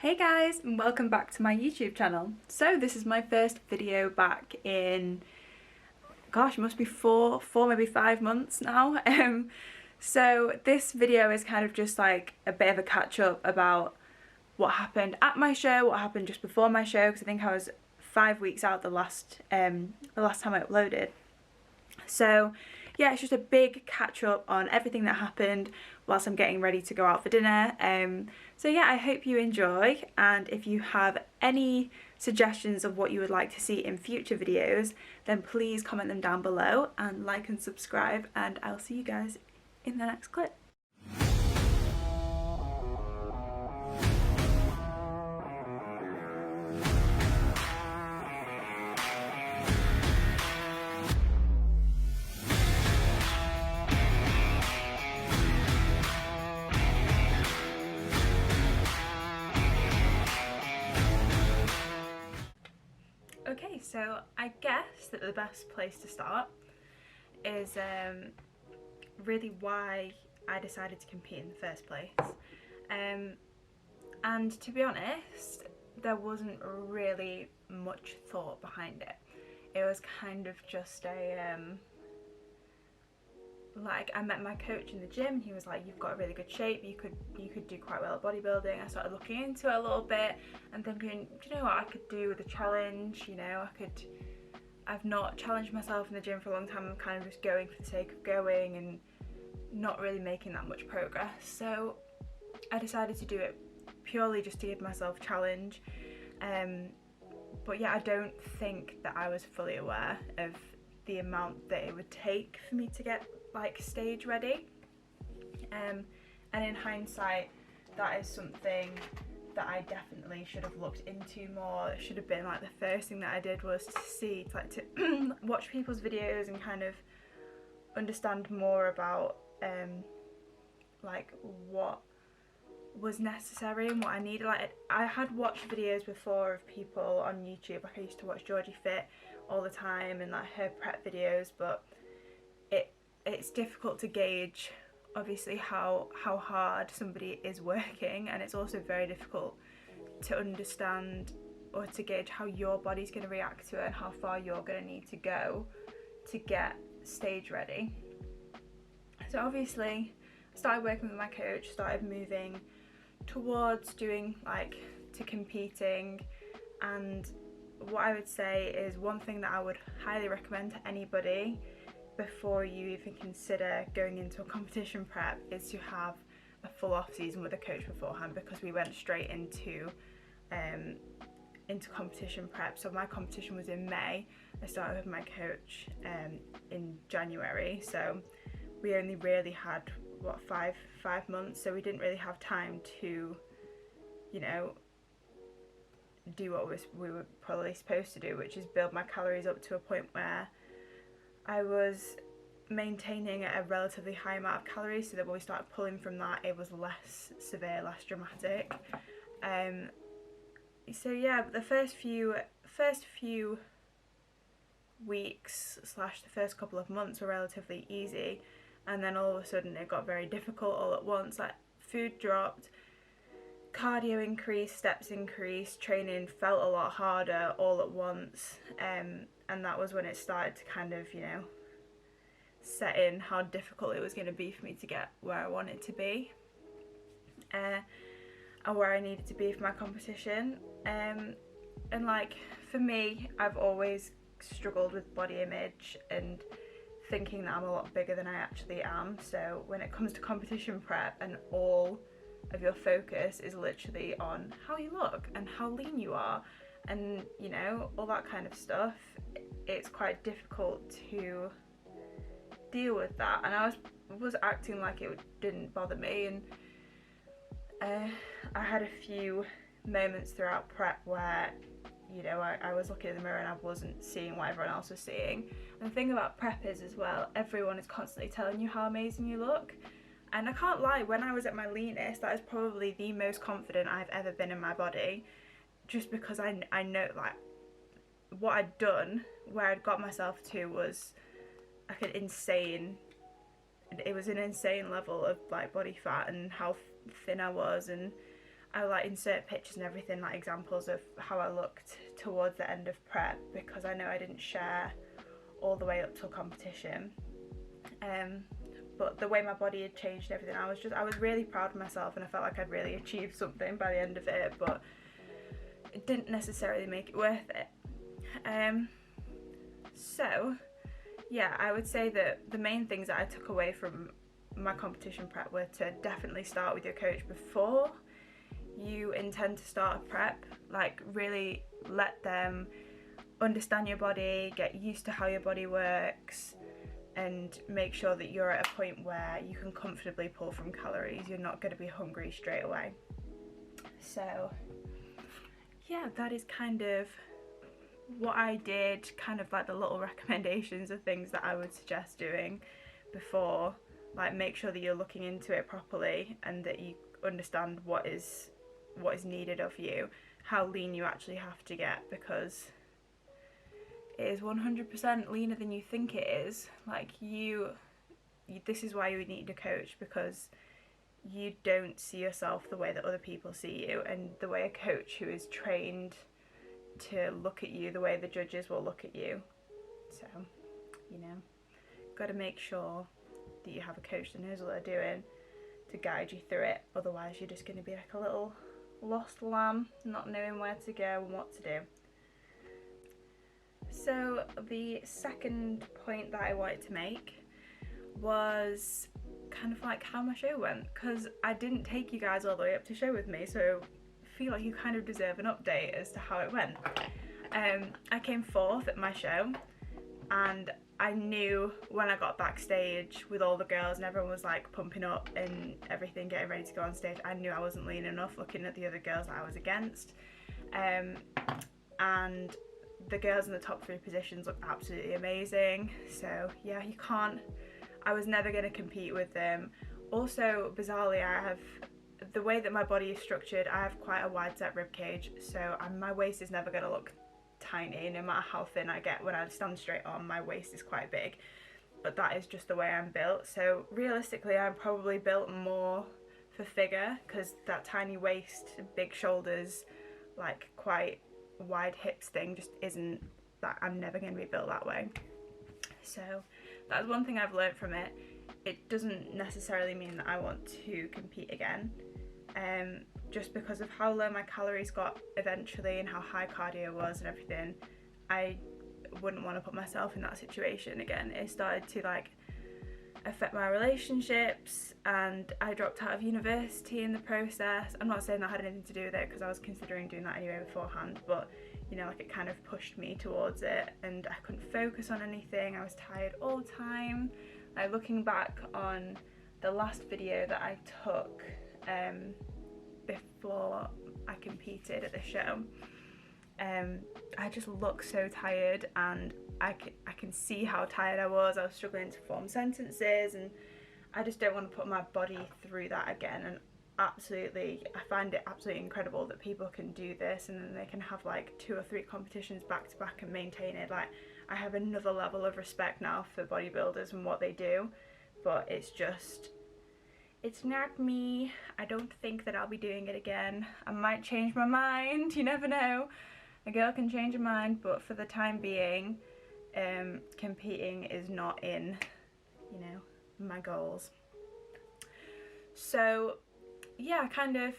Hey guys, and welcome back to my YouTube channel. So this is my first video back in, gosh, it must be four, maybe 5 months now. So this video is kind of just like a bit of a catch up about what happened at my show, what happened just before my show, because I think I was 5 weeks out the last time I uploaded. So yeah, it's just a big catch up on everything that happened whilst I'm getting ready to go out for dinner. So yeah, I hope you enjoy, and if you have any suggestions of what you would like to see in future videos, then please comment them down below and like and subscribe, and I'll see you guys in the next clip. Okay, so I guess that the best place to start is really why I decided to compete in the first place. And to be honest, there wasn't really much thought behind it. It was kind of just a like, I met my coach in the gym. He was like, you've got a really good shape, you could do quite well at bodybuilding. I started looking into it a little bit and thinking, do you know what I could do with a challenge? You know, I've not challenged myself in the gym for a long time. I'm kind of just going for the sake of going and not really making that much progress. So I decided to do it purely just to give myself a challenge. But yeah, I don't think that I was fully aware of the amount that it would take for me to get like stage ready. And in hindsight, that is something that I definitely should have looked into more. It should have been like the first thing that I did was to watch people's videos and kind of understand more about like what was necessary and what I needed. Like, I had watched videos before of people on YouTube. Like, I used to watch Georgie Fit all the time and like her prep videos, but it's difficult to gauge obviously how hard somebody is working, and it's also very difficult to understand or to gauge how your body's going to react to it and how far you're going to need to go to get stage ready. So obviously I started working with my coach, started moving towards doing like to competing, and what I would say is one thing that I would highly recommend to anybody before you even consider going into a competition prep is to have a full off season with a coach beforehand, because we went straight into competition prep. So my competition was in May. I started with my coach in January, so we only really had what five months, so we didn't really have time to, you know, do what we were probably supposed to do, which is build my calories up to a point where I was maintaining a relatively high amount of calories, so that when we started pulling from that, it was less severe, less dramatic. So yeah, the first few weeks slash the first couple of months were relatively easy, and then all of a sudden it got very difficult all at once. Like, food dropped, cardio increased, steps increased, training felt a lot harder all at once, and that was when it started to kind of, you know, set in how difficult it was going to be for me to get where I wanted to be, and where I needed to be for my competition. And like, for me, I've always struggled with body image and thinking that I'm a lot bigger than I actually am. So when it comes to competition prep and all of your focus is literally on how you look and how lean you are and, you know, all that kind of stuff, it's quite difficult to deal with that. And I was acting like it didn't bother me, and I had a few moments throughout prep where, you know, I was looking in the mirror and I wasn't seeing what everyone else was seeing. And the thing about prep is as well, everyone is constantly telling you how amazing you look. And I can't lie, when I was at my leanest, that is probably the most confident I've ever been in my body, just because I know, like, what I'd done, where I'd got myself to was like an insane level of like body fat and how thin I was, and I would like insert pictures and everything, like examples of how I looked towards the end of prep, because I know I didn't share all the way up till competition. But the way my body had changed and everything, I was really proud of myself, and I felt like I'd really achieved something by the end of it, but it didn't necessarily make it worth it. So yeah, I would say that the main things that I took away from my competition prep were to definitely start with your coach before you intend to start a prep. Like, really let them understand your body, get used to how your body works, and make sure that you're at a point where you can comfortably pull from calories. You're not going to be hungry straight away. So yeah, that is kind of what I did, kind of like the little recommendations of things that I would suggest doing before. Like, make sure that you're looking into it properly and that you understand what is needed of you, how lean you actually have to get, because it is 100% leaner than you think it is. Like, this is why you need a coach, because you don't see yourself the way that other people see you, and the way a coach who is trained to look at you, the way the judges will look at you. So, you know, got to make sure that you have a coach that knows what they're doing to guide you through it. Otherwise you're just going to be like a little lost lamb, not knowing where to go and what to do. So the second point that I wanted to make was kind of like how my show went, because I didn't take you guys all the way up to show with me, so I feel like you kind of deserve an update as to how it went. I came 4th at my show, and I knew when I got backstage with all the girls and everyone was like pumping up and everything, getting ready to go on stage, I knew I wasn't lean enough looking at the other girls that I was against. And the girls in the top 3 positions looked absolutely amazing. So yeah, I was never going to compete with them. Also, bizarrely, the way that my body is structured, I have quite a wide set rib cage, so my waist is never going to look tiny. No matter how thin I get, when I stand straight on, my waist is quite big, but that is just the way I'm built. So realistically, I'm probably built more for figure, because that tiny waist, big shoulders, like quite wide hips thing just isn't that. I'm never going to be built that way. So that's one thing I've learned from it. It doesn't necessarily mean that I want to compete again, just because of how low my calories got eventually and how high cardio was and everything. I wouldn't want to put myself in that situation again. It started to like affect my relationships, and I dropped out of university in the process. I'm not saying that had anything to do with it, because I was considering doing that anyway beforehand, but you know, like, it kind of pushed me towards it, and I couldn't focus on anything. I was tired all the time. Like, looking back on the last video that I took before I competed at the show, I just look so tired, and I can see how tired I was. I was struggling to form sentences, and I just don't want to put my body through that again. And absolutely, I find it absolutely incredible that people can do this, and then they can have like 2 or 3 competitions back to back and maintain it. Like, I have another level of respect now for bodybuilders and what they do, but it's not me. I don't think that I'll be doing it again. I might change my mind, you never know. A girl can change her mind, but for the time being, competing is not in, you know, my goals. So yeah, kind of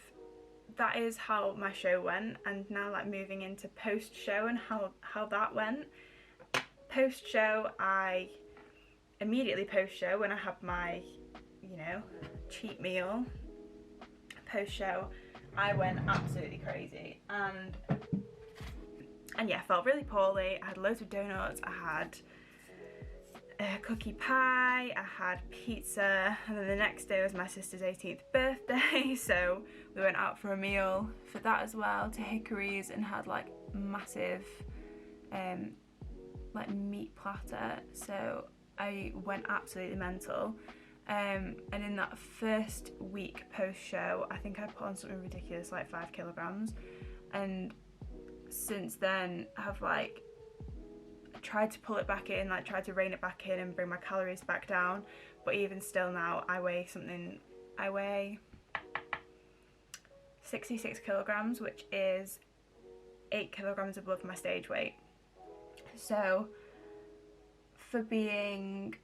that is how my show went. And now, like, moving into post-show and how that went. Post-show, immediately post-show, when I had my, you know, cheat meal, post-show, I went absolutely crazy, and yeah, felt really poorly. I had loads of donuts, I had a cookie pie, I had pizza, and then the next day was my sister's 18th birthday, so we went out for a meal for that as well, to Hickory's, and had like massive like meat platter. So I went absolutely mental. And in that first week post-show, I think I put on something ridiculous like 5 kilograms, and since then have like tried to pull it back in, like tried to rein it back in and bring my calories back down. But even still now, I weigh 66 kilograms, which is 8 kilograms above my stage weight. So for being,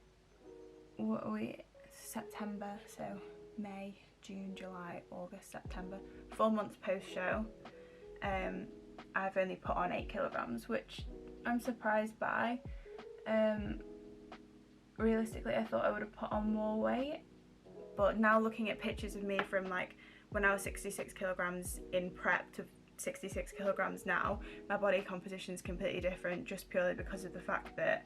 what are we, September, so May, June, July, August, September, 4 months post show, I've only put on 8 kilograms, which I'm surprised by. Realistically, I thought I would have put on more weight, but now looking at pictures of me from like when I was 66 kilograms in prep to 66 kilograms now, my body composition is completely different, just purely because of the fact that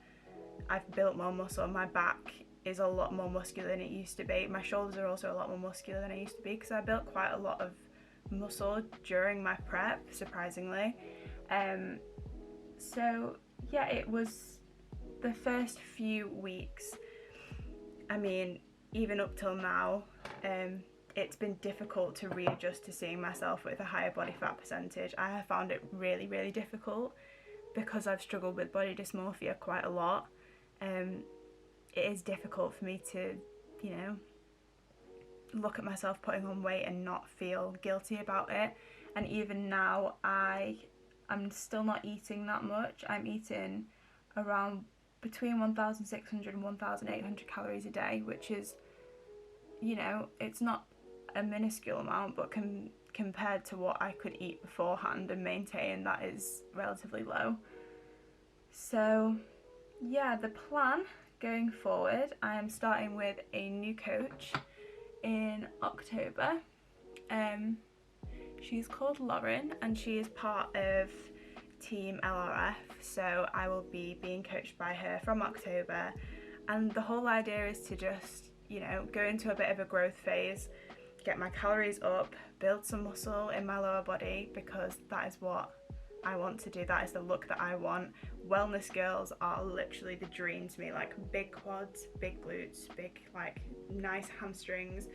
I've built more muscle. My back is a lot more muscular than it used to be. My shoulders are also a lot more muscular than I used to be, because I built quite a lot of muscle during my prep, surprisingly. So yeah, it was the first few weeks, I mean, even up till now, it's been difficult to readjust to seeing myself with a higher body fat percentage. I have found it really, really difficult because I've struggled with body dysmorphia quite a lot. It is difficult for me to, you know, look at myself putting on weight and not feel guilty about it. And even now, I'm still not eating that much. I'm eating around between 1,600 and 1,800 calories a day, which is, you know, it's not a minuscule amount, but compared to what I could eat beforehand and maintain, that is relatively low. So yeah, the plan going forward, I am starting with a new coach in October. She's called Lauren, and she is part of Team LRF, so I will be being coached by her from October, and the whole idea is to just, you know, go into a bit of a growth phase, get my calories up, build some muscle in my lower body, because that is what I want to do. That is the look that I want. Wellness girls are literally the dream to me, like big quads, big glutes, big like nice hamstrings,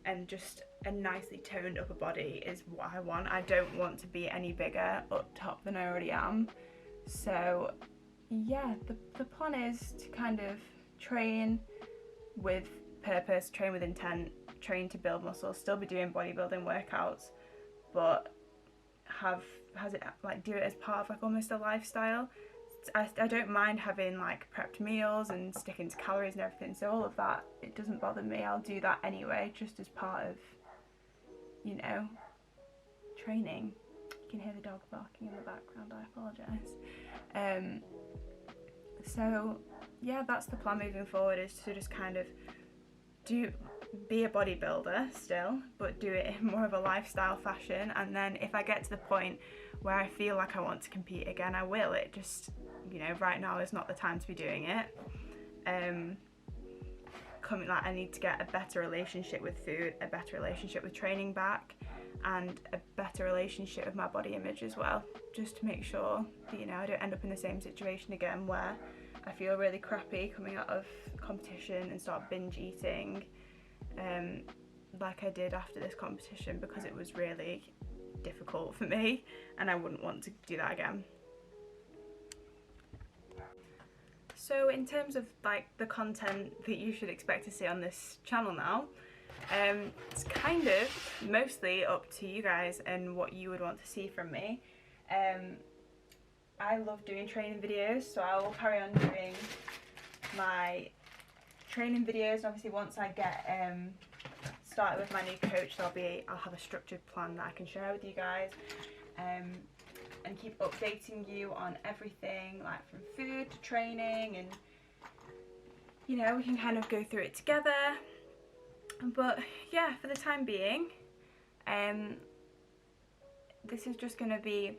and just a nicely toned upper body is what I want. I don't want to be any bigger up top than I already am. So yeah, the plan is to kind of train with purpose, train with intent, train to build muscle, still be doing bodybuilding workouts, but do it as part of like almost a lifestyle. I don't mind having like prepped meals and sticking to calories and everything, so all of that, it doesn't bother me. I'll do that anyway, just as part of, you know, training. You can hear the dog barking in the background, I apologise. So yeah, that's the plan moving forward, is to just kind of be a bodybuilder still, but do it in more of a lifestyle fashion. And then if I get to the point where I feel like I want to compete again, I will. It just, you know, right now is not the time to be doing it. I need to get a better relationship with food, a better relationship with training back, and a better relationship with my body image as well, just to make sure that, you know, I don't end up in the same situation again where I feel really crappy coming out of competition and start binge eating, like I did after this competition, because it was really difficult for me and I wouldn't want to do that again. So in terms of like the content that you should expect to see on this channel now, it's kind of mostly up to you guys and what you would want to see from me. I love doing training videos, so I will carry on doing my training videos. Obviously once I get started with my new coach, I'll have a structured plan that I can share with you guys, and keep updating you on everything, like from food to training, and you know, we can kind of go through it together. But yeah, for the time being, this is just going to be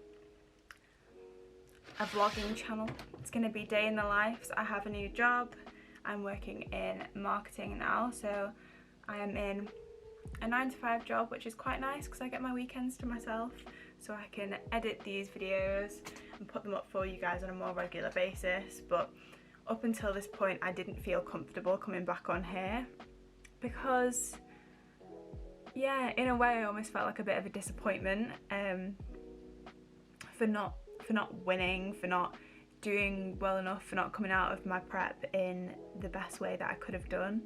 a vlogging channel. It's going to be day in the life. So I have a new job. I'm working in marketing now, so I am in a 9-to-5 job, which is quite nice because I get my weekends to myself, so I can edit these videos and put them up for you guys on a more regular basis. But up until this point, I didn't feel comfortable coming back on here because, yeah, in a way I almost felt like a bit of a disappointment for not winning, for not doing well enough, for not coming out of my prep in the best way that I could have done.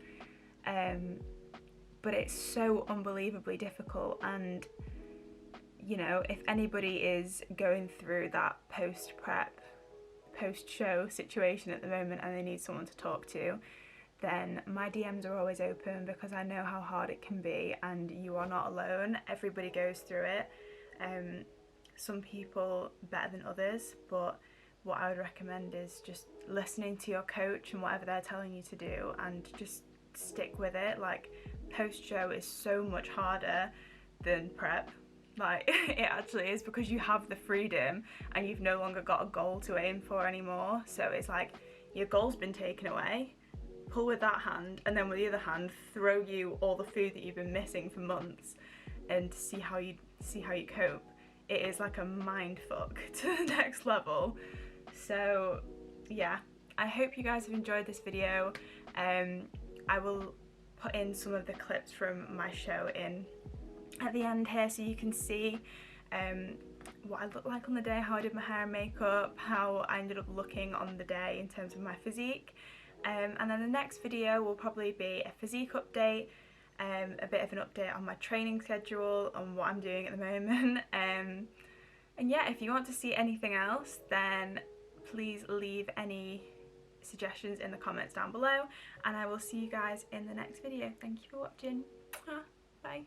But it's so unbelievably difficult, and you know, if anybody is going through that post-prep, post-show situation at the moment and they need someone to talk to, then my DMs are always open, because I know how hard it can be and you are not alone. Everybody goes through it. Some people better than others, but what I would recommend is just listening to your coach and whatever they're telling you to do, and just stick with it. Like, post-show is so much harder than prep. Like, it actually is, because you have the freedom and you've no longer got a goal to aim for anymore. So it's like your goal's been taken away. Pull with that hand, and then with the other hand throw you all the food that you've been missing for months, and see how you cope. It is like a mind fuck to the next level. So yeah, I hope you guys have enjoyed this video. I will put in some of the clips from my show in at the end here, so you can see what I looked like on the day, how I did my hair and makeup, how I ended up looking on the day in terms of my physique. And then the next video will probably be a physique update, a bit of an update on my training schedule, on what I'm doing at the moment. And yeah, if you want to see anything else, then please leave any suggestions in the comments down below, and I will see you guys in the next video. Thank you for watching. Bye.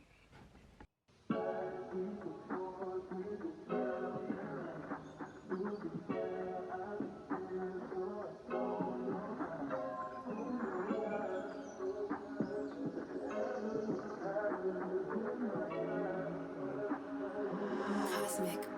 Cosmic.